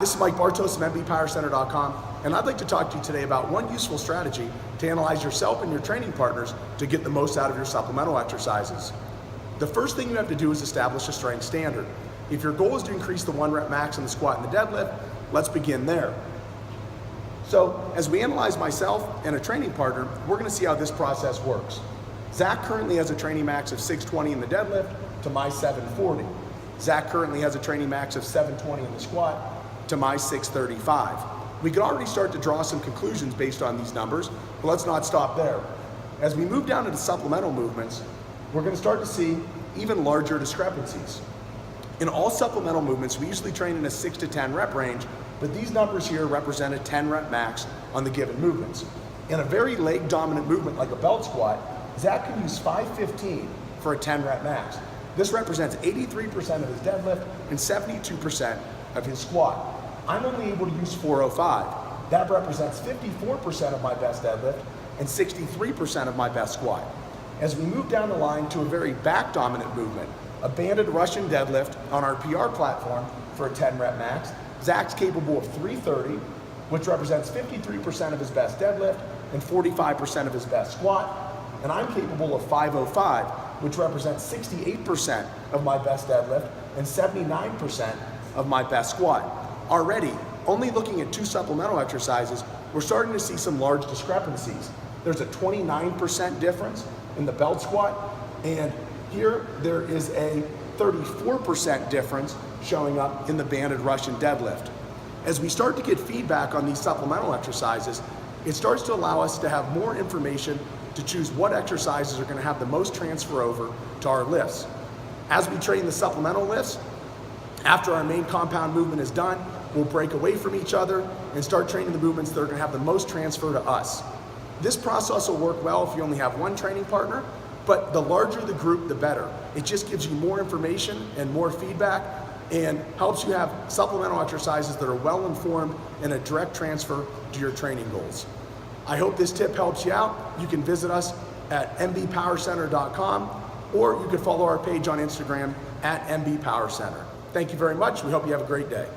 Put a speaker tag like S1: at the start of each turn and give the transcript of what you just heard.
S1: This is Mike Bartos of mbpowercenter.com, and I'd like to talk to you today about one useful strategy to analyze yourself and your training partners to get the most out of your supplemental exercises. The first thing you have to do is establish a strength standard. If your goal is to increase the 1 rep max in the squat and the deadlift, let's begin there. So as we analyze myself and a training partner, we're going to see how this process works. Zach currently has a training max of 620 in the deadlift to my 740. Zach currently has a training max of 720 in the squat to my 635. We could already start to draw some conclusions based on these numbers, but let's not stop there. As we move down into supplemental movements, we're going to start to see even larger discrepancies. In all supplemental movements, we usually train in a 6 to 10 rep range, but these numbers here represent a 10 rep max on the given movements. In a very leg dominant movement like a belt squat, Zach can use 515 for a 10 rep max. This represents 83% of his deadlift and 72% of his squat. I'm only able to use 405. That represents 54% of my best deadlift and 63% of my best squat. As we move down the line to a very back dominant movement, a banded Russian deadlift on our PR platform for a 10 rep max, Zach's capable of 330, which represents 53% of his best deadlift and 45% of his best squat. And I'm capable of 505, which represents 68% of my best deadlift and 79% of my best squat. Already, only looking at 2 supplemental exercises, we're starting to see some large discrepancies. There's a 29% difference in the belt squat, and here there is a 34% difference showing up in the banded Russian deadlift. As we start to get feedback on these supplemental exercises, it starts to allow us to have more information to choose what exercises are going to have the most transfer over to our lifts. As we train the supplemental lifts, after our main compound movement is done, we'll break away from each other and start training the movements that are going to have the most transfer to us. This process will work well if you only have one training partner, but the larger the group, the better. It just gives you more information and more feedback and helps you have supplemental exercises that are well informed and a direct transfer to your training goals. I hope this tip helps you out. You can visit us at mbpowercenter.com, or you can follow our page on Instagram at mbpowercenter. Thank you very much. We hope you have a great day.